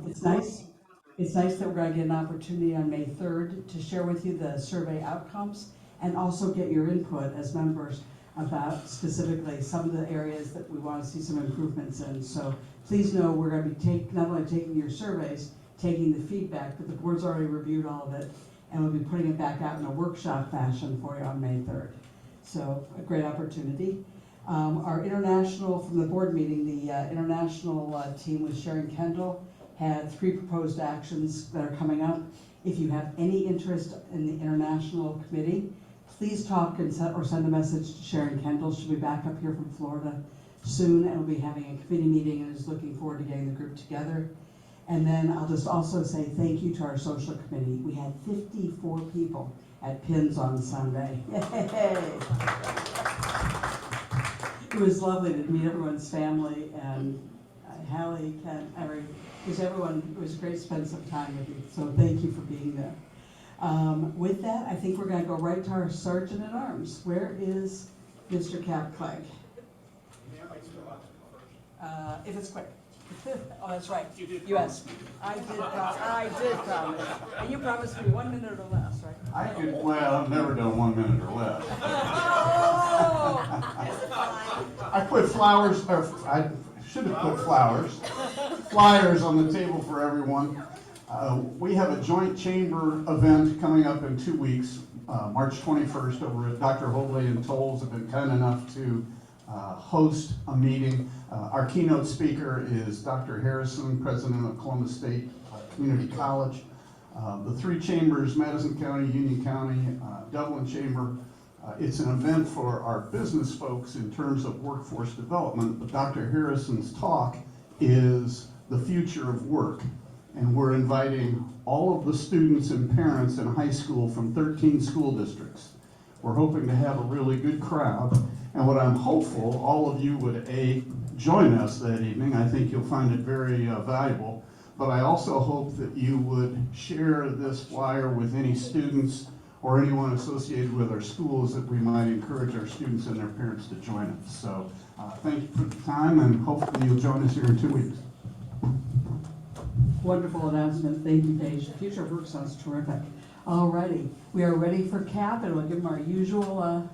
It's nice. It's nice that we're going to get an opportunity on May 3rd to share with you the survey outcomes and also get your input as members about specifically some of the areas that we want to see some improvements in. So please know we're going to be not only taking your surveys, taking the feedback, but the board's already reviewed all of it, and we'll be putting it back out in a workshop fashion for you on May 3rd. So a great opportunity. Our international, from the board meeting, the international team with Sharon Kendall had 3 proposed actions that are coming up. If you have any interest in the international committee, please talk and send a message to Sharon Kendall. She'll be back up here from Florida soon, and we'll be having a committee meeting and is looking forward to getting the group together. And then I'll just also say thank you to our social committee. We had 54 people at PINS on Sunday. Yay! It was lovely to meet everyone's family, and Hallie, Ken, it was great to spend some time with you, so thank you for being there. With that, I think we're going to go right to our Sergeant at Arms. Where is Mr. Cap Clegg? If it's quick. Oh, that's right. You asked me. I did promise. And you promised me 1 minute or less, right? Well, I've never done 1 minute or less. Oh! I put flowers, or I should have put flyers on the table for everyone. We have a joint chamber event coming up in 2 weeks, March 21st, over at Dr. Hobley and Tolles have been kind enough to host a meeting. Our keynote speaker is Dr. Harrison, president of Columbus State Community College. The 3 chambers, Madison County, Union County, Dublin Chamber, it's an event for our business folks in terms of workforce development, but Dr. Harrison's talk is the future of work. And we're inviting all of the students and parents in high school from 13 school districts. We're hoping to have a really good crowd. And what I'm hopeful, all of you would join us that evening. I think you'll find it very valuable. But I also hope that you would share this flyer with any students or anyone associated with our schools that we might encourage our students and their parents to join us. So thank you for the time, and hopefully you'll join us here in 2 weeks. Wonderful announcement. Thank you, Paige. Future work sounds terrific. Alrighty, we are ready for Cap, and we'll give him our usual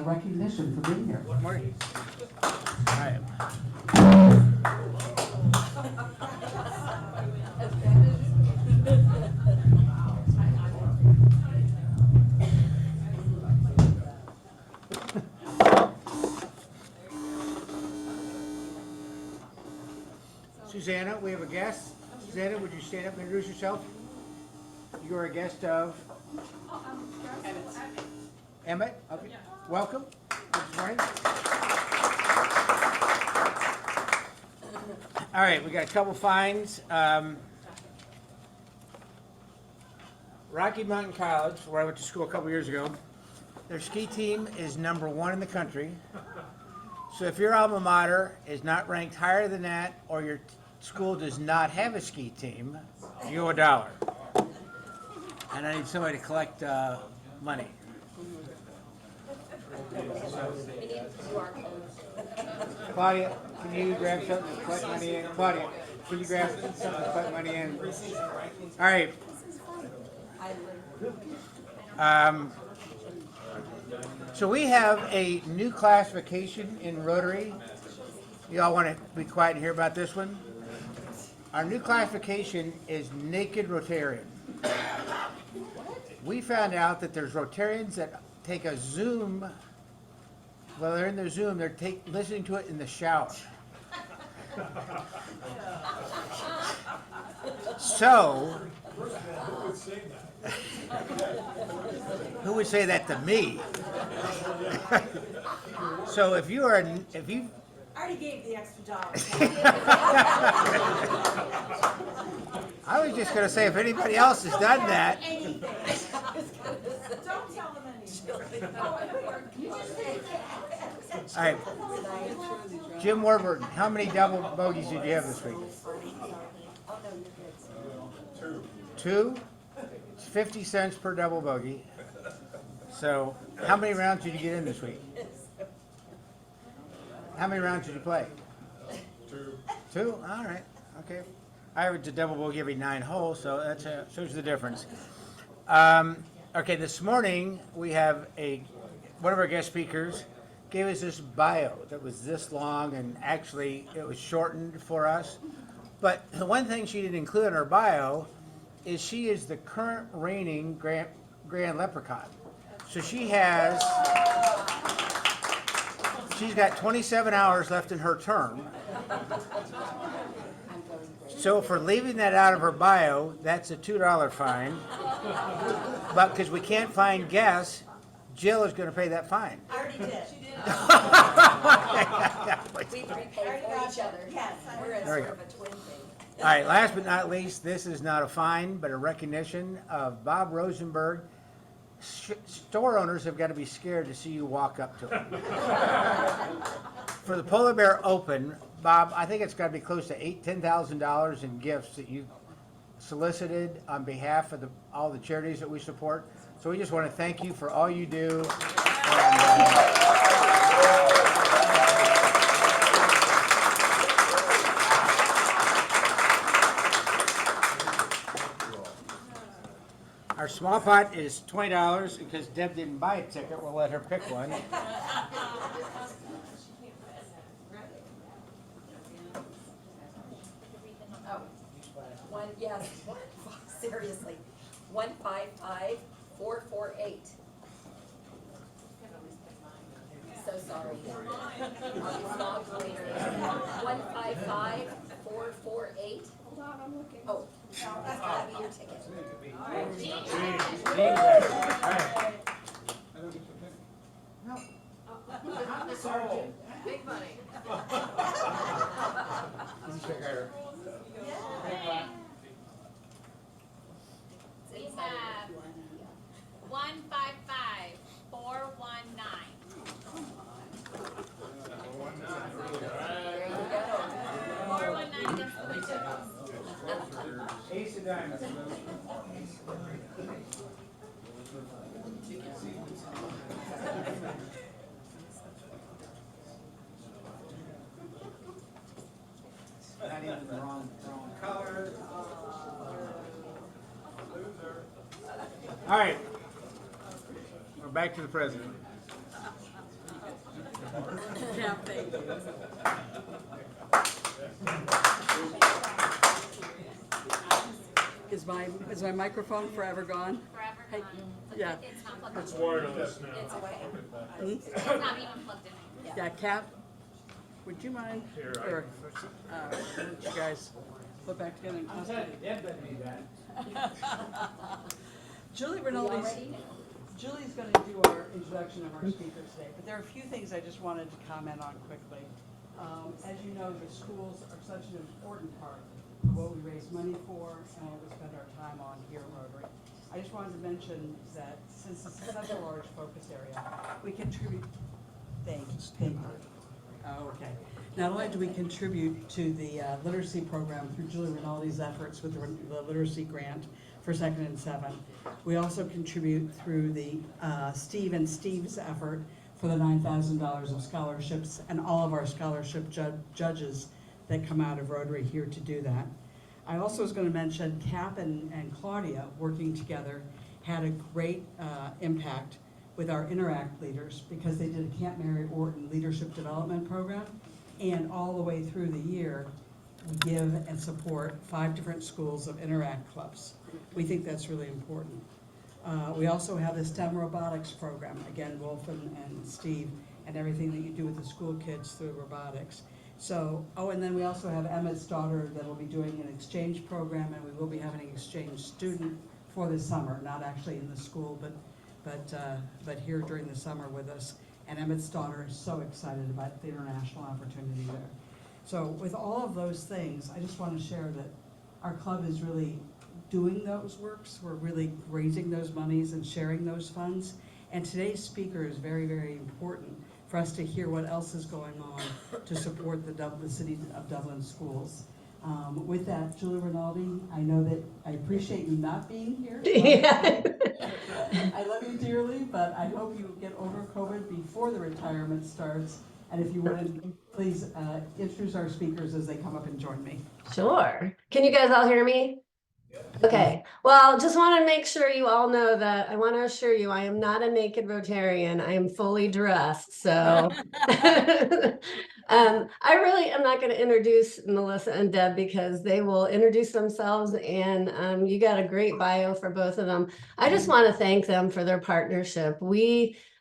recognition for being here. Good morning. All right. Susanna, we have a guest. Susanna, would you stand up and introduce yourself? You are a guest of Emmett. Okay. Welcome. Good morning. All right, we got a couple finds. Rocky Mountain College, where I went to school a couple years ago, their ski team is #1 in the country. So if your alma mater is not ranked higher than that, or your school does not have a ski team, you owe $1. And I need somebody to collect money. Claudia, can you grab something to collect money in? Claudia, can you grab something to collect money in? All right. So we have a new classification in Rotary. You all want to be quiet and hear about this one? Our new classification is Naked Rotarian. We found out that there's Rotarians that take a Zoom. While they're in their Zoom, they're listening to it in the shower. So, who would say that to me? So if you I already gave the extra $1. I was just going to say, if anybody else has done that. Anything. Don't tell them anything. All right. Jim Warburton, how many double bogeys did you have this week? 2? It's 50 cents per double bogey. So, how many rounds did you get in this week? How many rounds did you play? 2. 2? All right. Okay. I average a double bogey every 9 holes, so that shows you the difference. Okay, this morning we have one of our guest speakers gave us this bio that was this long, and actually it was shortened for us. But the one thing she didn't include in her bio is she is the current reigning Grand Leprechaun. So she's got 27 hours left in her term. So for leaving that out of her bio, that's a $2 fine. But because we can't find guests, Jill is going to pay that fine. I already did. She did. We prepay for each other. Yes. We're a There we sort go. of a twin thing. All right, last but not least, this is not a fine, but a recognition of Bob Rosenberg. Store owners have got to be scared to see you walk up to them. For the Polar Bear Open, Bob, I think it's got to be close to $10,000 in gifts that you solicited on behalf of all the charities that we support. So we just want to thank you for all you do. Our small pot is $20 because Deb didn't buy a ticket. We'll let her pick one. Oh, seriously, 155448. So sorry. Small cleaner. 155448. Hold on, I'm looking. Oh, that's gotta be your ticket. Big money. We have 155419. There you go. 419 against the window. Ace of diamonds. Not even the wrong color. All right. We're back to the president. Yeah, thank you. Is my microphone forever gone? Forever Hey, gone. yeah. It's not plugged It's in. wireless now. It's away. It's not even plugged in. Yeah, Cap, would you mind? Here, I Or, can fix it. would you guys put back together and I'm telling you, Deb doesn't need that. Julie We Rinaldi's, already know. Julie's gonna do our introduction of our speakers today, but there are a few things I just wanted to comment on quickly. As you know, the schools are such an important part of what we raise money for and what we spend our time on here at Rotary. I just wanted to mention that since this is such a large focus area, we contribute, thank you. Oh, okay. Not only do we contribute to the literacy program through Julie Rinaldi's efforts with the literacy grant for 2nd and 7th, we also contribute through the Steve and Steve's effort for the $9,000 of scholarships and all of our scholarship judges that come out of Rotary here to do that. I also was going to mention Cap and Claudia working together had a great impact with our Interact leaders because they did a Camp Mary Orton Leadership Development Program, and all the way through the year, we give and support 5 different schools of Interact clubs. We think that's really important. We also have the STEM robotics program, again, Wolf and Steve, and everything that you do with the school kids through robotics. So, oh, and then we also have Emmett's daughter that will be doing an exchange program, and we will be having an exchange student for the summer, not actually in the school, but here during the summer with us. And Emmett's daughter is so excited about the international opportunity there. So with all of those things, I just want to share that our club is really doing those works. We're really raising those monies and sharing those funds. And today's speaker is very, very important for us to hear what else is going on to support the City of Dublin schools. With that, Julie Rinaldi, I know that I appreciate you not being here. I love you dearly, but I hope you get over COVID before the retirement starts. And if you want to please introduce our speakers as they come up and join me. Sure. Can you guys all hear me? Okay. Well, just want to make sure you all know that I want to assure you I am not a naked Rotarian. I am fully dressed. So I really am not going to introduce Melissa and Deb because they will introduce themselves, and you got a great bio for both of them. I just want to thank them for their partnership.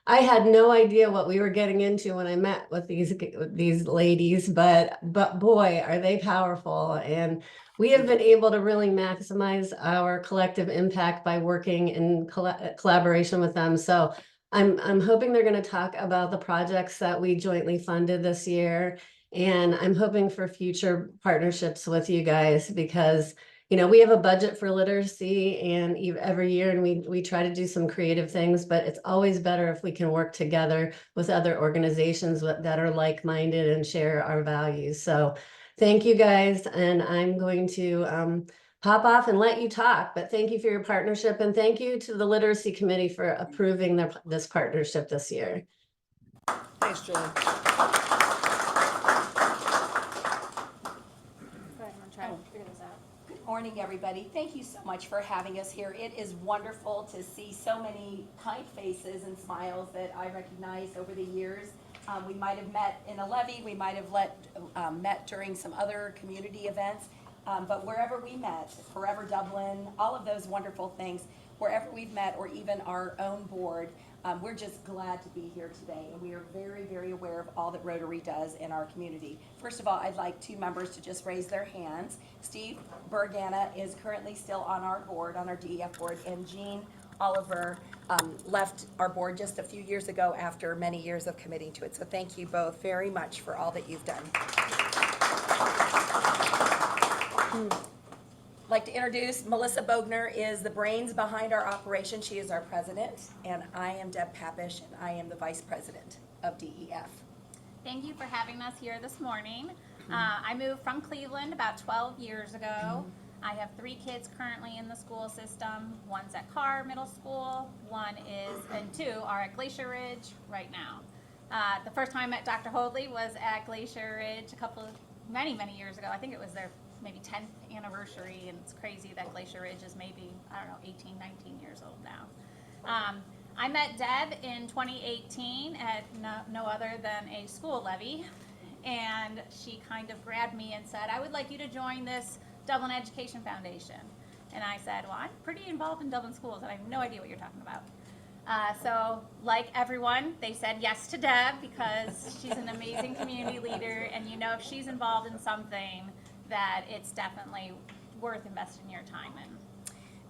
I had no idea what we were getting into when I met with these ladies, but boy, are they powerful. And we have been able to really maximize our collective impact by working in collaboration with them. So I'm hoping they're going to talk about the projects that we jointly funded this year. And I'm hoping for future partnerships with you guys because we have a budget for literacy and every year, and we try to do some creative things, but it's always better if we can work together with other organizations that are like-minded and share our values. So thank you guys, and I'm going to pop off and let you talk, but thank you for your partnership, and thank you to the Literacy Committee for approving this partnership this year. Thanks, Julie. Good morning, everybody. Thank you so much for having us here. It is wonderful to see so many kind faces and smiles that I recognize over the years. We might have met in a levy, we might have met during some other community events, but wherever we met, Forever Dublin, all of those wonderful things, wherever we've met, or even our own board, we're just glad to be here today, and we are very, very aware of all that Rotary does in our community. First of all, I'd like two members to just raise their hands. Steve Bergana is currently still on our board, on our DEF board, and Jean Oliver left our board just a few years ago after many years of committing to it. So thank you both very much for all that you've done. I'd like to introduce Melissa Bogner is the brains behind our operation. She is our president, and I am Deb Papish, and I am the vice president of DEF. Thank you for having us here this morning. I moved from Cleveland about 12 years ago. I have 3 kids currently in the school system. One's at Carr Middle School, and 2 are at Glacier Ridge right now. The first time I met Dr. Hoadley was at Glacier Ridge many years ago. I think it was their maybe 10th anniversary, and it's crazy that Glacier Ridge is maybe, 18, 19 years old now. I met Deb in 2018 at no other than a school levy, and she kind of grabbed me and said, I would like you to join this Dublin Education Foundation. And I said, well, I'm pretty involved in Dublin schools, and I have no idea what you're talking about. So like everyone, they said yes to Deb because she's an amazing community leader, and if she's involved in something, that it's definitely worth investing your time in.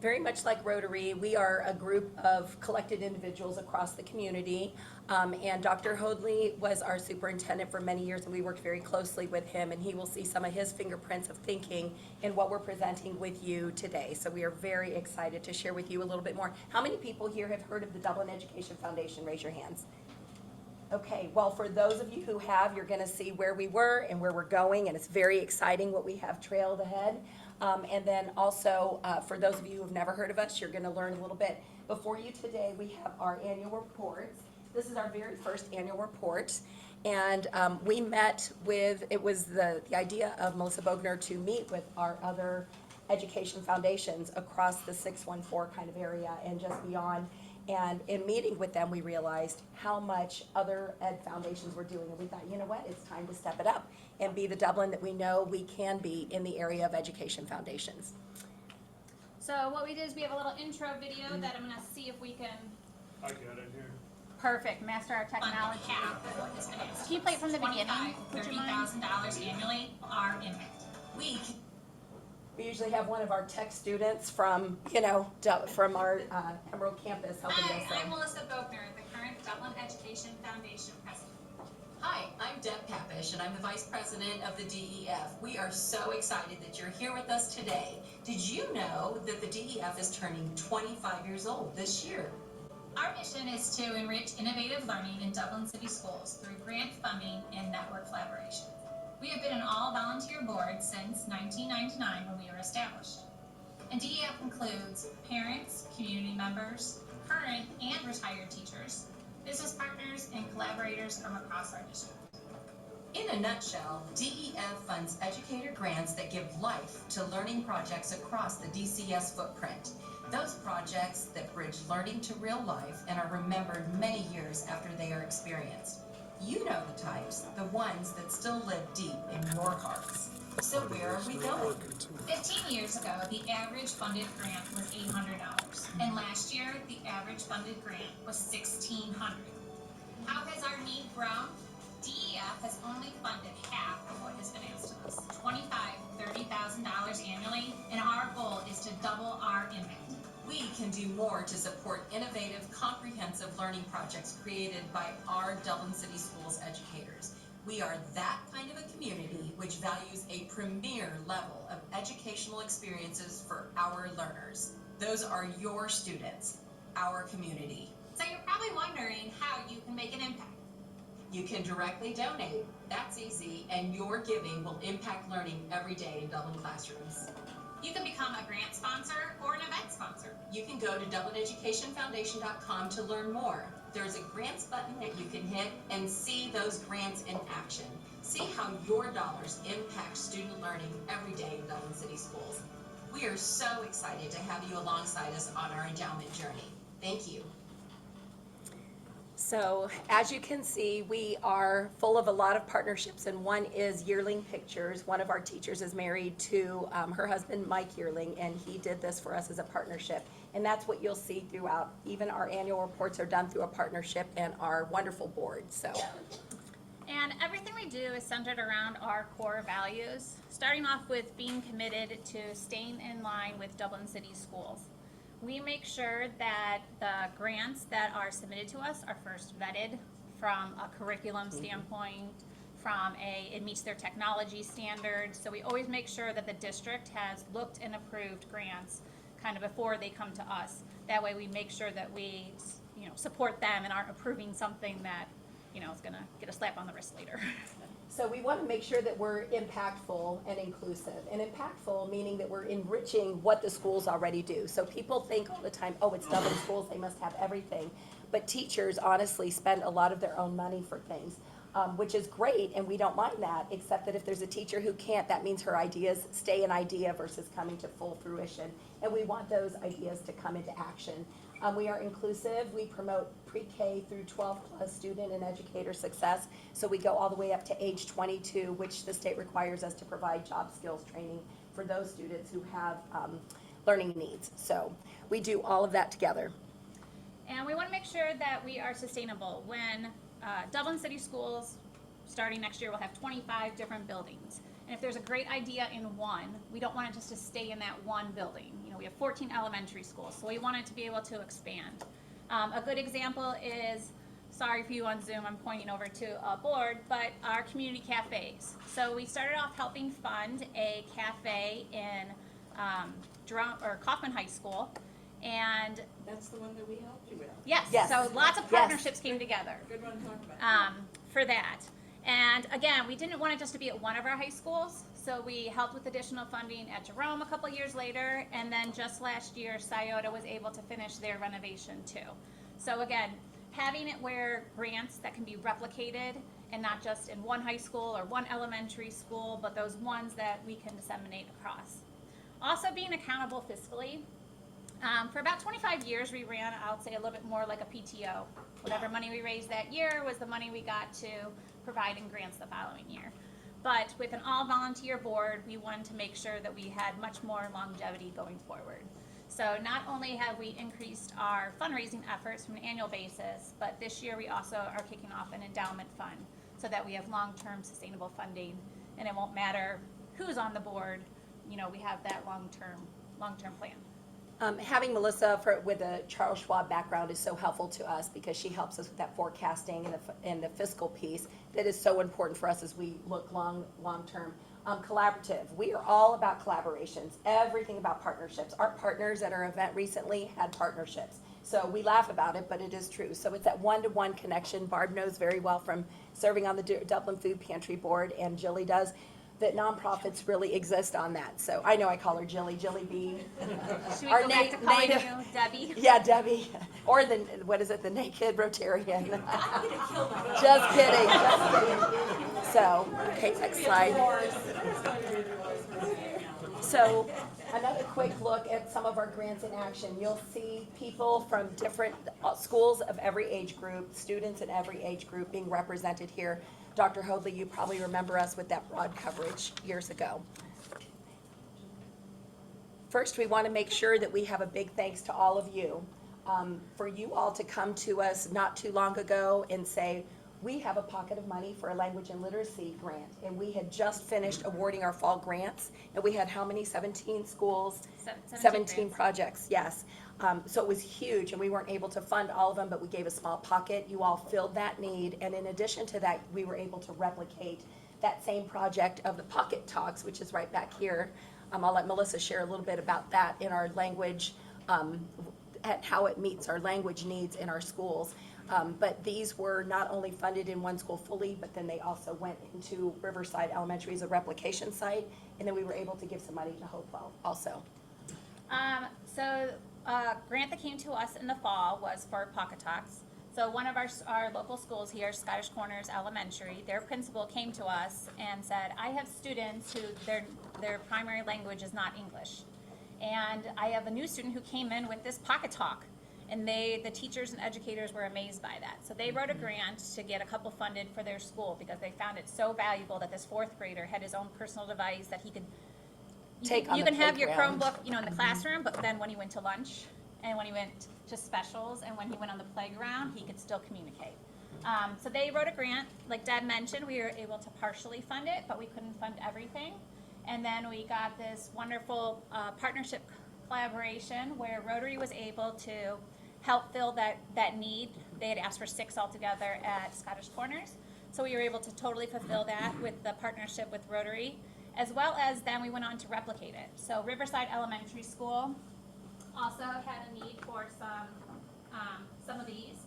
Very much like Rotary, we are a group of collected individuals across the community, and Dr. Hoadley was our superintendent for many years, and we worked very closely with him, and he will see some of his fingerprints of thinking in what we're presenting with you today. So we are very excited to share with you a little bit more. How many people here have heard of the Dublin Education Foundation? Raise your hands. Okay, well, for those of you who have, you're going to see where we were and where we're going, and it's very exciting what we have trailed ahead. And then also, for those of you who have never heard of us, you're going to learn a little bit. Before you today, we have our annual reports. This is our very first annual report, and we met with, it was the idea of Melissa Bogner to meet with our other education foundations across the 614 kind of area and just beyond. And in meeting with them, we realized how much other ed foundations were doing. And we thought, you know what, it's time to step it up and be the Dublin that we know we can be in the area of education foundations. So what we did is we have a little intro video that I'm going to see if we can. I got it here. Perfect. Master our technology. Can you play it from the beginning? $30,000 annually are in it. We usually have one of our tech students from, from our Emerald campus helping us. Hi, I'm Melissa Bogner, the current Dublin Education Foundation president. Hi, I'm Deb Papish, and I'm the Vice President of the DEF. We are so excited that you're here with us today. Did you know that the DEF is turning 25 years old this year? Our mission is to enrich innovative learning in Dublin City schools through grant funding and network collaboration. We have been an all-volunteer board since 1999 when we were established. And DEF includes parents, community members, current and retired teachers, business partners, and collaborators from across our district. In a nutshell, DEF funds educator grants that give life to learning projects across the DCS footprint. Those projects that bridge learning to real life and are remembered many years after they are experienced. You know the types, the ones that still live deep in your hearts. So where are we going? 15 years ago, the average funded grant was $800, and last year, the average funded grant was $1,600. How has our need grown? DEF has only funded half of what has been asked of us, $25,000, $30,000 annually, and our goal is to double our impact. We can do more to support innovative, comprehensive learning projects created by our Dublin City Schools educators. We are that kind of a community which values a premier level of educational experiences for our learners. Those are your students, our community. So you're probably wondering how you can make an impact. You can directly donate, that's easy, and your giving will impact learning every day in Dublin classrooms. You can become a grant sponsor or an event sponsor. You can go to dublineducationfoundation.com to learn more. There's a grants button that you can hit and see those grants in action. See how your dollars impact student learning every day in Dublin City Schools. We are so excited to have you alongside us on our endowment journey. Thank you. So as you can see, we are full of a lot of partnerships, and one is Yearling Pictures. One of our teachers is married to her husband, Mike Yearling, and he did this for us as a partnership. And that's what you'll see throughout. Even our annual reports are done through a partnership and our wonderful board. So. And everything we do is centered around our core values, starting off with being committed to staying in line with Dublin City Schools. We make sure that the grants that are submitted to us are first vetted from a curriculum standpoint, it meets their technology standards. So we always make sure that the district has looked and approved grants kind of before they come to us. That way we make sure that we, support them and aren't approving something that, is gonna get a slap on the wrist later. So we want to make sure that we're impactful and inclusive. And impactful meaning that we're enriching what the schools already do. So people think all the time, oh, it's Dublin schools, they must have everything. But teachers honestly spend a lot of their own money for things, which is great, and we don't mind that, except that if there's a teacher who can't, that means her ideas stay an idea versus coming to full fruition. And we want those ideas to come into action. We are inclusive. We promote pre-K through 12 plus student and educator success. So we go all the way up to age 22, which the state requires us to provide job skills training for those students who have learning needs. So we do all of that together. And we want to make sure that we are sustainable. When Dublin City Schools, starting next year, will have 25 different buildings. And if there's a great idea in one, we don't want it just to stay in that one building. We have 14 elementary schools, so we want it to be able to expand. A good example is, sorry for you on Zoom, I'm pointing over to a board, but our community cafes. So we started off helping fund a cafe in Kaufman High School, and That's the one that we helped you with. yes, Yes. so lots of Yes. partnerships came together Good one to talk about. for that. And again, we didn't want it just to be at one of our high schools, so we helped with additional funding at Jerome a couple years later, and then just last year, Scioto was able to finish their renovation too. So again, having it where grants that can be replicated, and not just in one high school or one elementary school, but those ones that we can disseminate across. Also being accountable fiscally. For about 25 years, we ran, I'll say, a little bit more like a PTO. Whatever money we raised that year was the money we got to provide in grants the following year. But with an all-volunteer board, we wanted to make sure that we had much more longevity going forward. So not only have we increased our fundraising efforts from an annual basis, but this year we also are kicking off an endowment fund so that we have long-term sustainable funding, and it won't matter who's on the board, we have that long-term plan. Having Melissa with a Charles Schwab background is so helpful to us because she helps us with that forecasting and the fiscal piece that is so important for us as we look long term. Collaborative. We are all about collaborations. Everything about partnerships. Our partners at our event recently had partnerships. So we laugh about it, but it is true. So it's that one-to-one connection. Barb knows very well from serving on the Dublin Food Pantry Board, and Jilly does. that nonprofits really exist on that. So I know I call her Jilly Bee. Should we Our go back to calling native- you Debbie? Yeah, Debbie, or the, what is it, the naked Rotarian? Just kidding, just kidding. So, okay, next slide. So, another quick look at some of our grants in action. You'll see people from different schools of every age group, students in every age group being represented here. Dr. Hoadley, you probably remember us with that broad coverage years ago. First, we want to make sure that we have a big thanks to all of you. For you all to come to us not too long ago and say, we have a pocket of money for a language and literacy grant. And we had just finished awarding our fall grants. And we had how many? 17 schools? 17 grants. projects, yes. So it was huge, and we weren't able to fund all of them, but we gave a small pocket. You all filled that need, and in addition to that, we were able to replicate that same project of the Pocket Talks, which is right back here. I'll let Melissa share a little bit about that in our language, at how it meets our language needs in our schools. But these were not only funded in one school fully, but then they also went into Riverside Elementary as a replication site, and then we were able to give some money to Hopewell also. So grant that came to us in the fall was for Pocket Talks. So one of our local schools here, Scottish Corners Elementary, their principal came to us and said, I have students who their primary language is not English. And I have a new student who came in with this Pocket Talk. And the teachers and educators were amazed by that. So they wrote a grant to get a couple funded for their school because they found it so valuable that this fourth grader had his own personal device that he could you can have your playground. Chromebook, in the classroom, but then when he went to lunch and when he went to specials and when he went on the playground, he could still communicate. So they wrote a grant, like Deb mentioned, we were able to partially fund it, but we couldn't fund everything. And then we got this wonderful partnership collaboration where Rotary was able to help fill that need. They had asked for 6 altogether at Scottish Corners. So we were able to totally fulfill that with the partnership with Rotary, as well as then we went on to replicate it. So Riverside Elementary School also had a need for some of these.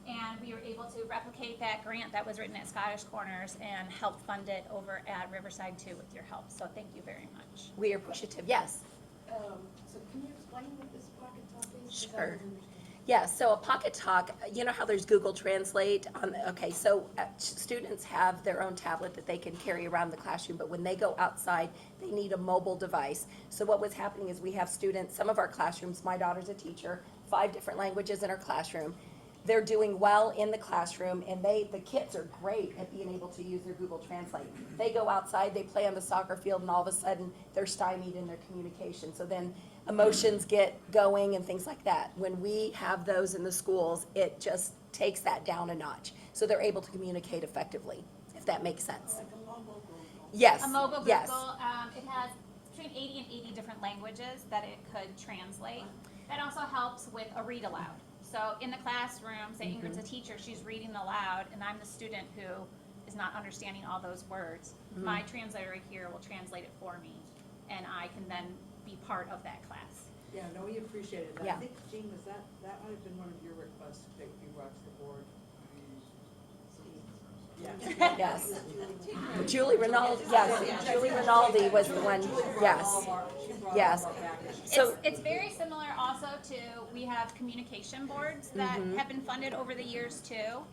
And we were able to replicate that grant that was written at Scottish Corners and help fund it over at Riverside too with your help. So thank you very much. We are appreciative, yes. So can you explain what this Pocket Talk is? 'Cause I Sure. don't understand. Yeah, so a Pocket Talk, you know how there's Google Translate? Okay, so students have their own tablet that they can carry around the classroom, but when they go outside, they need a mobile device. So what was happening is we have students, some of our classrooms, my daughter's a teacher, 5 different languages in her classroom. They're doing well in the classroom, and the kids are great at being able to use their Google Translate. They go outside, they play on the soccer field, and all of a sudden, they're stymied in their communication. So then emotions get going and things like that. When we have those in the schools, it just takes that down a notch. So they're able to communicate effectively, if that makes sense. Yes, A mobile Google, yes. it has between 80 and 80 different languages that it could translate. That also helps with a read aloud. So in the classroom, say Ingrid's a teacher, she's reading aloud, and I'm the student who is not understanding all those words. My translator here will translate it for me, and I can then be part of that class. Yeah, no, we appreciated that. Yeah. I think, Jean, that might have been one of your requests to take you watch the board. Yeah. Yes. Julie Rinaldi, yes, Julie Rinaldi was the one, yes, yes. So, It's very similar also to, we have communication boards that have been funded over the years too.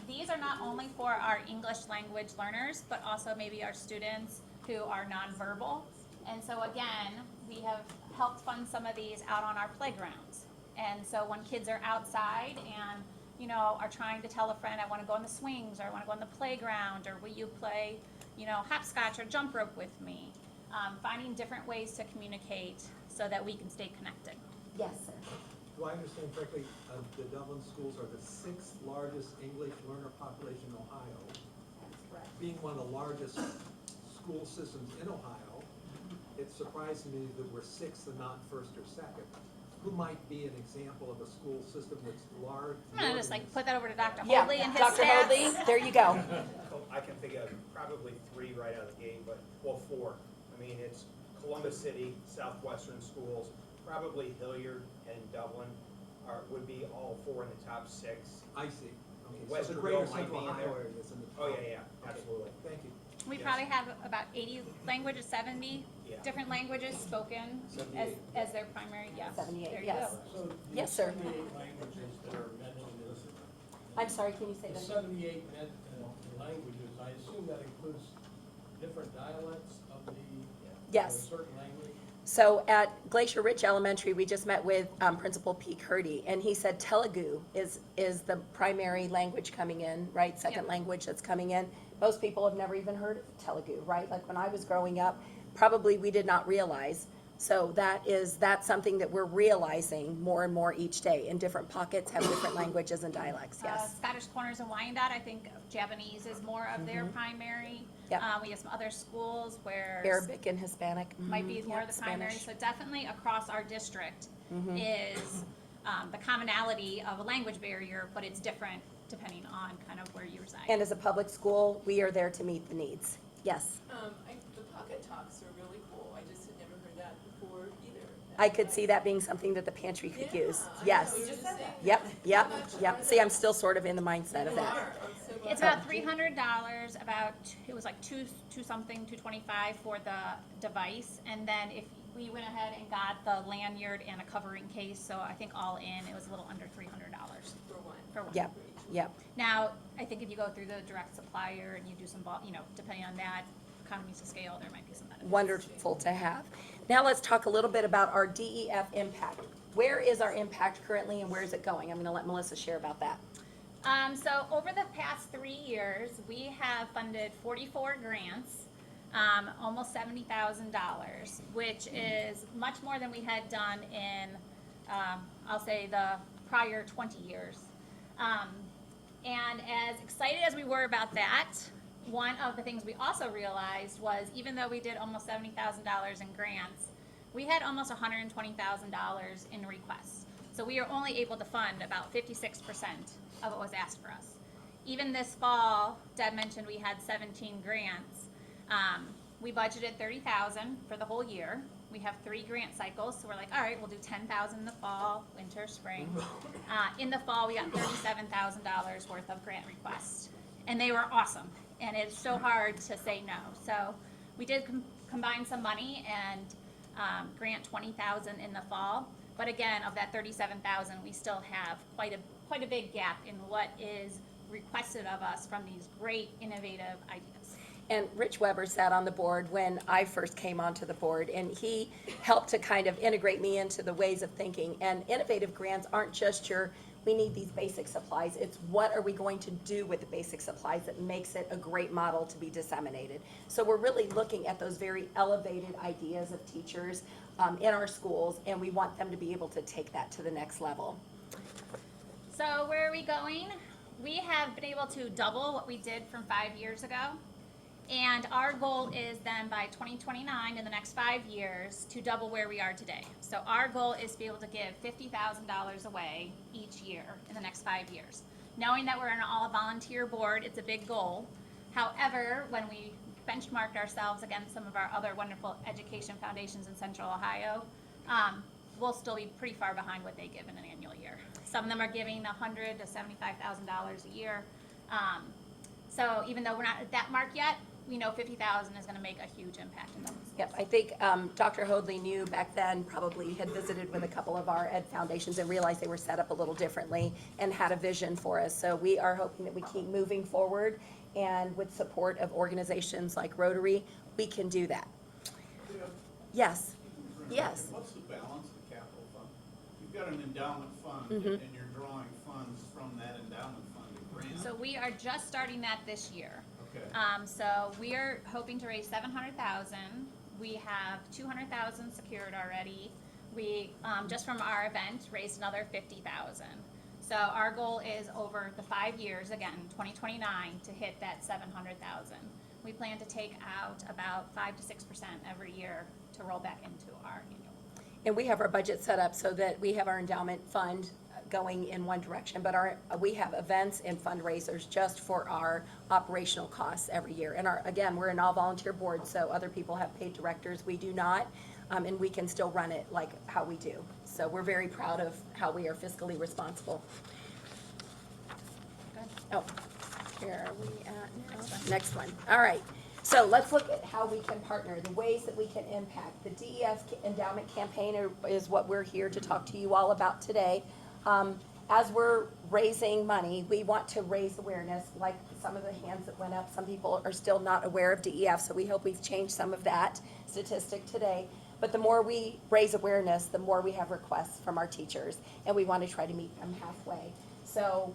These are not only for our English language learners, but also maybe our students who are nonverbal. And so again, we have helped fund some of these out on our playgrounds. And so when kids are outside and, are trying to tell a friend, I want to go on the swings, or I want to go on the playground, or will you play, hopscotch or jump rope with me? Finding different ways to communicate so that we can stay connected. yes, sir. Do I understand correctly, the Dublin schools are the 6th largest English learner population in Ohio? That's correct. Being one of the largest school systems in Ohio, it surprised me that we're 6th and not 1st or 2nd. Who might be an example of a school system that's large? I'm gonna just put that over to Dr. Yeah, Hoadley and his Dr. stats. Hoadley, there you go. I can think of probably 3 right out of the gate, but, 4. I mean, it's Columbus City, Southwestern schools, probably Hilliard and Dublin would be all 4 in the top 6. I see. Okay, so the Westerville greater might central be in Ohio there. area is in the top. Oh, yeah, Okay, absolutely. Thank you. We Yes. probably have about 80 languages, 70 Yeah. different languages spoken as, 78. as their primary, yes. 78, There you yes. go. Yes, sir. 78 languages that are mentioned in this. I'm sorry, can you say The that? 78 languages, I assume that includes different dialects of the. Yes. Of a certain language? So at Glacier Ridge Elementary, we just met with Principal P. Curdy, and he said Telugu is the primary language coming in, right? Second Yep. language that's coming in. Most people have never even heard of Telugu, right? Like when I was growing up, probably we did not realize. So that's something that we're realizing more and more each day. And different pockets have different languages and dialects, yes. Scottish Corners and Wyandotte, I think Japanese is more of their primary. Yep. We have some other schools where. Arabic and Hispanic. Might be more Yep, the primary, Spanish. so definitely across our district is the commonality of a language barrier, but it's different depending on kind of where you reside. And as a public school, we are there to meet the needs. Yes. The pocket talks are really cool. I just had never heard that before either. I could see that being something that the pantry could Yeah, use. I know, Yes. you just said that. Yep. See, I'm still sort of in the mindset of that. I'm so glad. It's about $300, it was like two something, $225 for the device, and then if we went ahead and got the lanyard and a covering case, so I think all in, it was a little under $300 For one. for one. Yep. Now, I think if you go through the direct supplier and you do some, depending on that, economies of scale, there might be some benefits. Wonderful to have. Now let's talk a little bit about our DEF impact. Where is our impact currently and where is it going? I'm going to let Melissa share about that. So over the past 3 years, we have funded 44 grants, almost $70,000, which is much more than we had done in, I'll say, the prior 20 years. And as excited as we were about that, one of the things we also realized was even though we did almost $70,000 in grants, we had almost $120,000 in requests. So we are only able to fund about 56% of what was asked for us. Even this fall, Deb mentioned we had 17 grants. We budgeted $30,000 for the whole year. We have 3 grant cycles, so we're like, all right, we'll do $10,000 in the fall, winter, spring. In the fall, we got $37,000 worth of grant requests, and they were awesome. And it's so hard to say no. So we did combine some money and grant $20,000 in the fall. But again, of that $37,000, we still have quite a big gap in what is requested of us from these great innovative ideas. And Rich Weber sat on the board when I first came onto the board, and he helped to kind of integrate me into the ways of thinking. And innovative grants aren't just we need these basic supplies. It's what are we going to do with the basic supplies that makes it a great model to be disseminated. So we're really looking at those very elevated ideas of teachers in our schools, and we want them to be able to take that to the next level. So where are we going? We have been able to double what we did from 5 years ago. And our goal is then by 2029, in the next 5 years, to double where we are today. So our goal is to be able to give $50,000 away each year in the next 5 years. Knowing that we're an all-volunteer board, it's a big goal. However, when we benchmarked ourselves against some of our other wonderful education foundations in Central Ohio, we'll still be pretty far behind what they give in an annual year. Some of them are giving $100,000 to $75,000 a year. So even though we're not at that mark yet, we know 50,000 is going to make a huge impact in those. Yep, I think Dr. Hoadley knew back then, probably had visited with a couple of our ed foundations and realized they were set up a little differently and had a vision for us. So we are hoping that we keep moving forward, and with support of organizations like Rotary, we can do that. Yes. Yes. What's the balance of the capital fund? You've got an endowment fund, Mhm. and you're drawing funds from that endowment fund to grant. So we are just starting that this year. Okay. So we are hoping to raise $700,000. We have $200,000 secured already. We, just from our event, raised another $50,000. So our goal is over the 5 years, again, 2029, to hit that $700,000. We plan to take out about 5 to 6% every year to roll back into our annual. And we have our budget set up so that we have our endowment fund going in one direction, but we have events and fundraisers just for our operational costs every year. And again, we're an all-volunteer board, so other people have paid directors. We do not, and we can still run it like how we do. So we're very proud of how we are fiscally responsible. Good. Oh, where are we at now? Next one. All right. So let's look at how we can partner, the ways that we can impact. The DEF Endowment Campaign is what we're here to talk to you all about today. As we're raising money, we want to raise awareness, like some of the hands that went up. Some people are still not aware of DEF, so we hope we've changed some of that statistic today. But the more we raise awareness, the more we have requests from our teachers, and we want to try to meet them halfway. So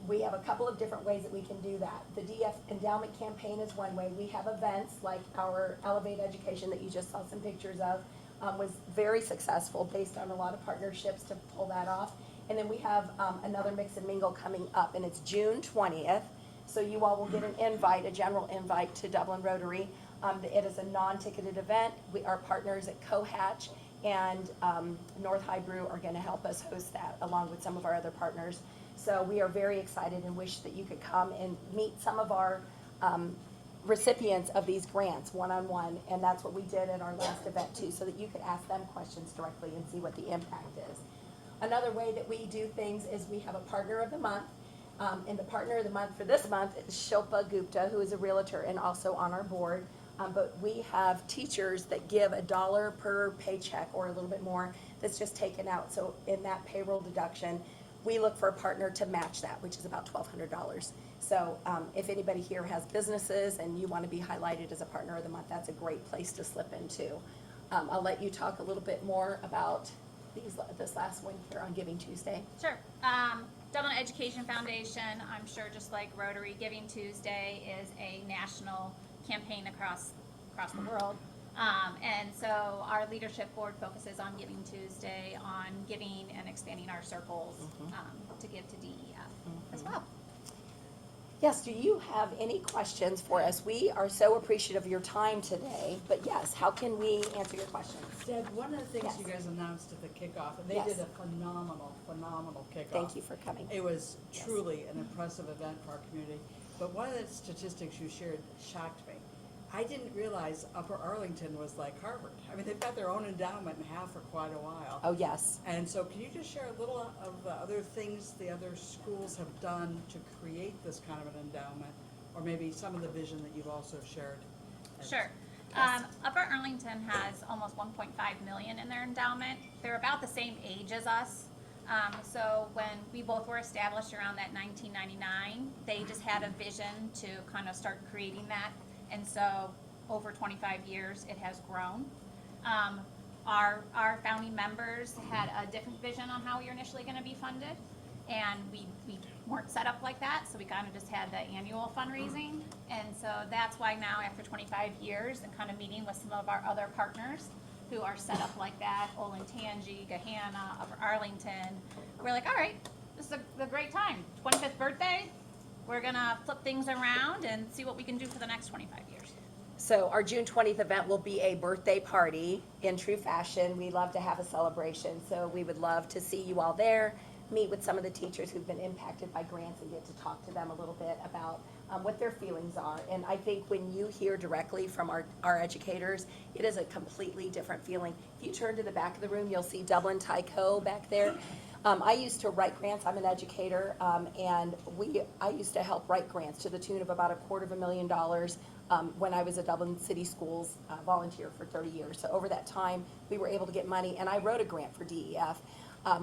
we have a couple of different ways that we can do that. The DEF Endowment Campaign is one way. We have events like our Elevate Education that you just saw some pictures of, was very successful based on a lot of partnerships to pull that off. And then we have another Mix and Mingle coming up, and it's June 20th. So you all will get an invite, a general invite to Dublin Rotary. It is a non-ticketed event. Our partners at Cohatch and North High Brew are going to help us host that, along with some of our other partners. So we are very excited and wish that you could come and meet some of our recipients of these grants one-on-one, and that's what we did at our last event too, so that you could ask them questions directly and see what the impact is. Another way that we do things is we have a partner of the month, and the partner of the month for this month is Shilpa Gupta, who is a realtor and also on our board. But we have teachers that give $1 per paycheck or a little bit more that's just taken out. So in that payroll deduction, we look for a partner to match that, which is about $1,200. So if anybody here has businesses and you want to be highlighted as a partner of the month, that's a great place to slip into. I'll let you talk a little bit more about this last one here on Giving Tuesday. Sure. Dublin Education Foundation, I'm sure just like Rotary, Giving Tuesday is a national campaign across the world. And so our leadership board focuses on Giving Tuesday, on giving and expanding our circles to give to DEF as well. Yes, do you have any questions for us? We are so appreciative of your time today, but yes, how can we answer your questions? Deb, one of the things Yes. you guys announced at the kickoff, and they Yes. did a phenomenal kickoff. Thank you for coming. It was Yes. truly an impressive event for our community. But one of the statistics you shared shocked me. I didn't realize Upper Arlington was like Harvard. I mean, they've got their own endowment and have for quite a while. Oh, yes. And so can you just share a little of the other things the other schools have done to create this kind of an endowment? Or maybe some of the vision that you've also shared? Sure. Upper Arlington has almost 1.5 million in their endowment. They're about the same age as us. So when we both were established around that 1999, they just had a vision to kind of start creating that. And so over 25 years, it has grown. Our founding members had a different vision on how we were initially going to be funded. And we weren't set up like that, so we kind of just had the annual fundraising. And so that's why now, after 25 years, and kind of meeting with some of our other partners who are set up like that, Olentangy, Gahanna, Upper Arlington, we're like, all right, this is a great time. 25th birthday, we're gonna flip things around and see what we can do for the next 25 years. So our June 20th event will be a birthday party in true fashion. We love to have a celebration, so we would love to see you all there, meet with some of the teachers who've been impacted by grants and get to talk to them a little bit about what their feelings are. And I think when you hear directly from our educators, it is a completely different feeling. If you turn to the back of the room, you'll see Dublin Tyco back there. I used to write grants. I'm an educator, and I used to help write grants to the tune of about $250,000 when I was a Dublin City Schools volunteer for 30 years. So over that time, we were able to get money, and I wrote a grant for DEF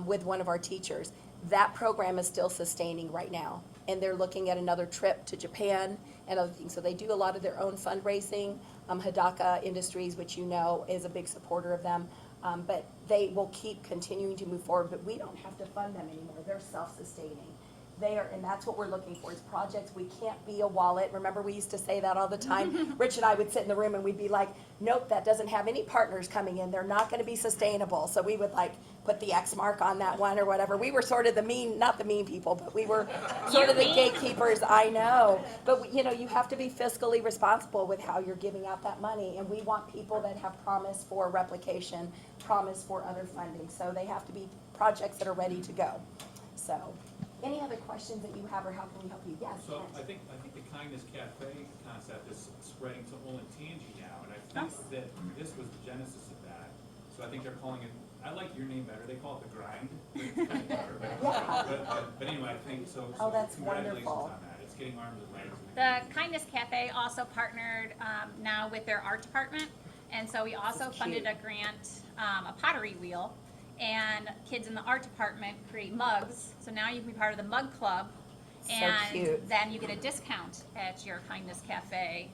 with one of our teachers. That program is still sustaining right now, and they're looking at another trip to Japan and other things. So they do a lot of their own fundraising. Hidaka Industries, which you know, is a big supporter of them. But they will keep continuing to move forward, but we don't have to fund them anymore. They're self-sustaining. And that's what we're looking for, is projects. We can't be a wallet. Remember, we used to say that all the time. Rich and I would sit in the room and we'd be like, nope, that doesn't have any partners coming in. They're not going to be sustainable. So we would like put the X mark on that one or whatever. We were sort of not the mean people, but we were sort of the gatekeepers. I know. But you have to be fiscally responsible with how you're giving out that money. And we want people that have promise for replication, promise for other funding. So they have to be projects that are ready to go. So any other questions that you have, or how can we help you? Yes. So Matt. I think the Kindness Cafe concept is spreading to Olentangy now, and I think that this was the genesis of that. So I think they're calling it, I like your name better, they call it the Grind. But anyway, I think so. Oh, that's congratulations wonderful. on that. It's getting arms and legs. The Kindness Cafe also partnered now with their art department, and so we also That's funded cute. a grant, a pottery wheel, and kids in the art department create mugs. So now you can be part of the mug club, So and cute. then you get a discount at your Kindness Cafe.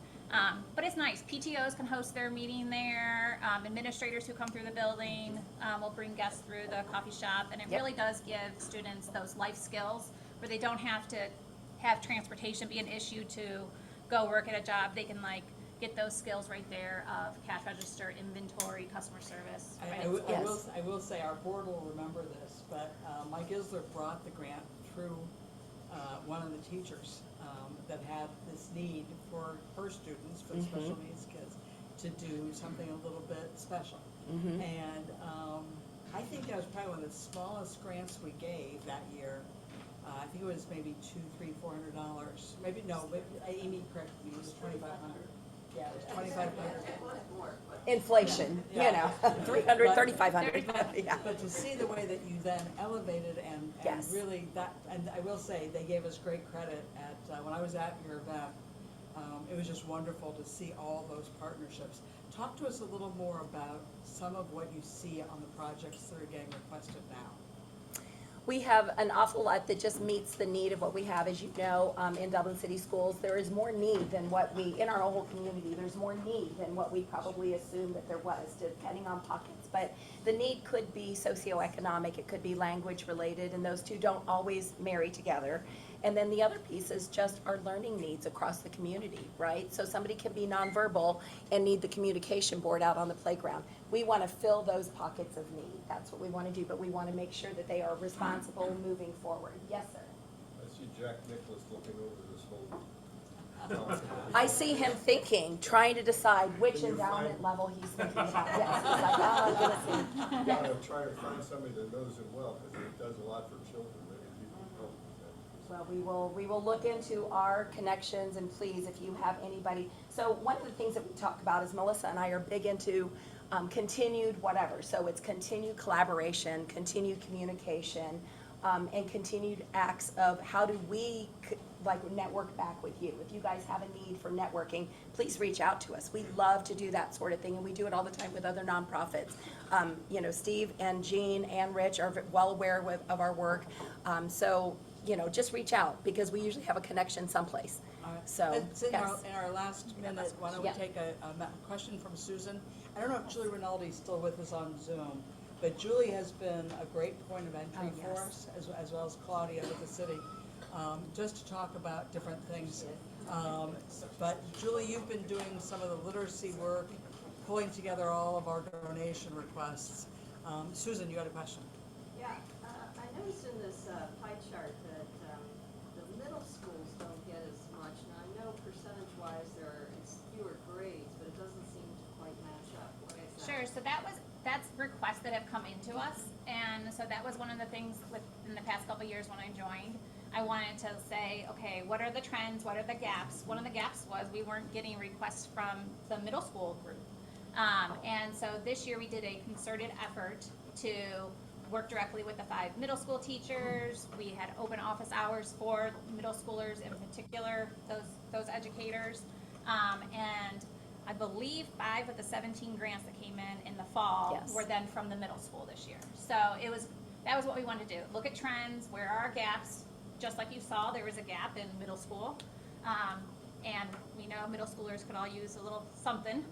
But it's nice. PTOs can host their meeting there. Administrators who come through the building will bring guests through the coffee shop, and it Yep. really does give students those life skills where they don't have to have transportation be an issue to go work at a job. They can like get those skills right there of cash register, inventory, customer service. Yes. I will say our board will remember this, but Mike Isler brought the grant through one of the teachers that had this need for her students, for the special needs kids, to do something a little bit special. And I think that was probably one of the smallest grants we gave that year. I think it was maybe $200, $300, maybe, no, but Amy corrected me, it was 2,500. Yeah, it was 2,500. Inflation, you know, Yeah. 300, But- 3,500. Yeah. But to see the way that you then elevated and Yes. really that, and I will say, they gave us great credit at, when I was at your event, it was just wonderful to see all those partnerships. Talk to us a little more about some of what you see on the projects that are getting requested now. We have an awful lot that just meets the need of what we have. As you know, in Dublin City Schools, there is more need than what we, in our whole community, there's more need than what we probably assumed that there was, depending on pockets. But the need could be socioeconomic, it could be language related, and those two don't always marry together. And then the other piece is just our learning needs across the community, right? So somebody can be nonverbal and need the communication board out on the playground. We want to fill those pockets of need. That's what we want to do, but we want to make sure that they are responsible moving forward. Yes, sir. I see Jack Nicholas looking over this whole. I see him thinking, trying to decide which endowment level he's thinking about. Yes, he's like, oh, I'm gonna see. Yeah. I'm trying to find somebody that knows him well, because it does a lot for children, maybe people can help with that. Well, we will look into our connections, and please, if you have anybody. So one of the things that we talk about is Melissa and I are big into continued whatever. So it's continued collaboration, continued communication, and continued acts of how do we network back with you. If you guys have a need for networking, please reach out to us. We love to do that sort of thing, and we do it all the time with other nonprofits. You know, Steve and Jean and Rich are well aware of our work. So, you know, just reach out, because we usually have a connection someplace. So, It's in yes. our last minute, why don't we Yeah. take a question from Susan? I don't know if Julie Rinaldi is still with us on Zoom, but Julie has been a great point of entry Oh, for yes. us, as well as Claudia with the city, just to talk about different things. But Julie, you've been doing some of the literacy work, pulling together all of our donation requests. Susan, you had a question? Yeah, I noticed in this pie chart that the middle schools don't get as much. Now, I know percentage-wise it's fewer grades, but it doesn't seem to quite match up. Why is that? Sure, so that's requests that have come into us, and so that was one of the things in the past couple of years when I joined. I wanted to say, okay, what are the trends, what are the gaps? One of the gaps was we weren't getting requests from the middle school group. And so this year we did a concerted effort to work directly with the 5 middle school teachers. We had open office hours for middle schoolers, in particular, those educators. And I believe 5 of the 17 grants that came in the fall Yes. were then from the middle school this year. So that was what we wanted to do. Look at trends, where are our gaps? Just like you saw, there was a gap in middle school. And we know middle schoolers could all use a little something.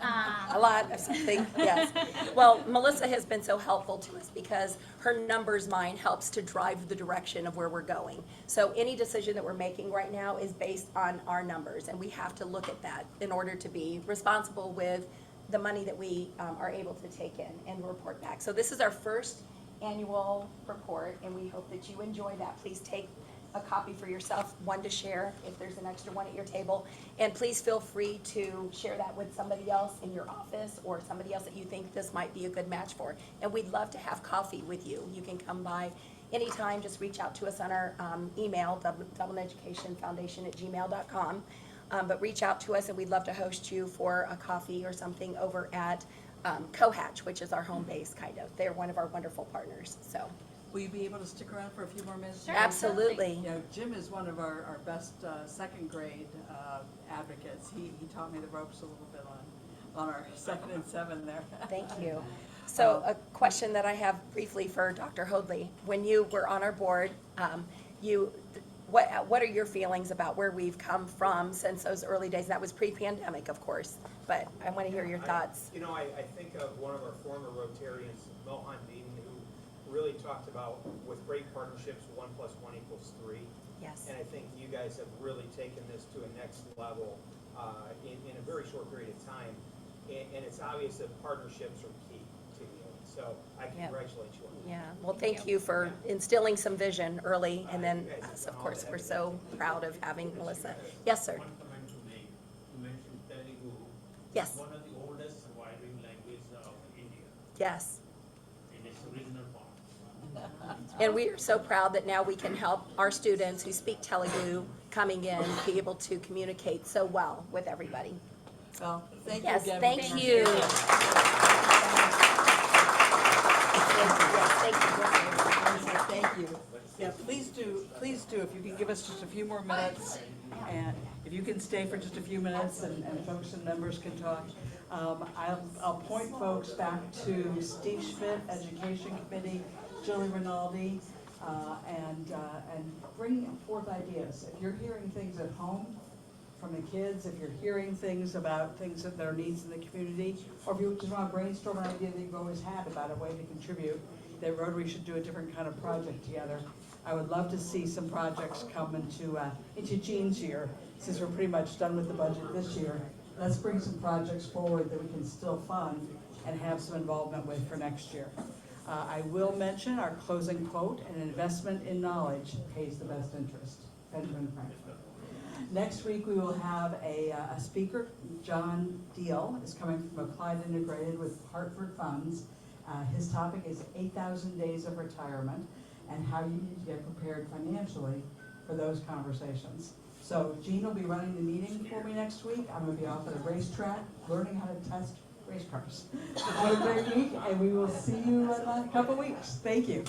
A lot of something, yes. Well, Melissa has been so helpful to us because her numbers mind helps to drive the direction of where we're going. So any decision that we're making right now is based on our numbers, and we have to look at that in order to be responsible with the money that we are able to take in and report back. So this is our first annual report, and we hope that you enjoy that. Please take a copy for yourself, one to share if there's an extra one at your table. And please feel free to share that with somebody else in your office or somebody else that you think this might be a good match for. And we'd love to have coffee with you. You can come by anytime, just reach out to us on our email, dublineducationfoundation@gmail.com. But reach out to us, and we'd love to host you for a coffee or something over at Cohatch, which is our home base, kind of. They're one of our wonderful partners, so. Will you be able to stick around for a few more minutes? Sure, Absolutely. You know, Jim is one of our best second grade advocates. He taught me the ropes a little bit on our 2nd and 7 there. Thank you. So a question that I have briefly for Dr. Hoadley. When you were on our board, what are your feelings about where we've come from since those early days? That was pre-pandemic, of course, but I want to hear your thoughts. I think of one of our former Rotarians, Mohan Dean, who really talked about with great partnerships, 1 + 1 = 3. Yes. And I think you guys have really taken this to a next level in a very short period of time. And it's obvious that partnerships are key to you. So I congratulate you on that. Yeah, well, thank you for instilling some vision early, and then, us, of course, we're so proud of having Melissa. Yes, sir. One comment to make. You mentioned Telugu. Yes. One of the oldest surviving languages of India Yes. in its original form. And we are so proud that now we can help our students who speak Telugu coming in be able to communicate so well with everybody. Well, thank you Yes, again. thank for you. being here. Yes, Thank you. Yeah, please do, if you can give us just a few more minutes, and if you can stay for just a few minutes and folks and members can talk. I'll point folks back to Steve Schmidt, Education Committee, Julie Rinaldi, and bring forth ideas. If you're hearing things at home from the kids, if you're hearing things about things that are needs in the community, or if you just want to brainstorm an idea that you've always had about a way to contribute, that Rotary should do a different kind of project together. I would love to see some projects come into Jean's year, since we're pretty much done with the budget this year. Let's bring some projects forward that we can still fund and have some involvement with for next year. I will mention our closing quote: "An investment in knowledge pays the best interest." Benjamin Franklin. Next week, we will have a speaker. John Deal is coming from Applied Integrated with Hartford Funds. His topic is 8,000 days of retirement and how you need to get prepared financially for those conversations. So Jean will be running the meeting for me next week. I'm going to be off at a racetrack learning how to test race cars. Have a great week, and we will see you in a couple weeks. Thank you.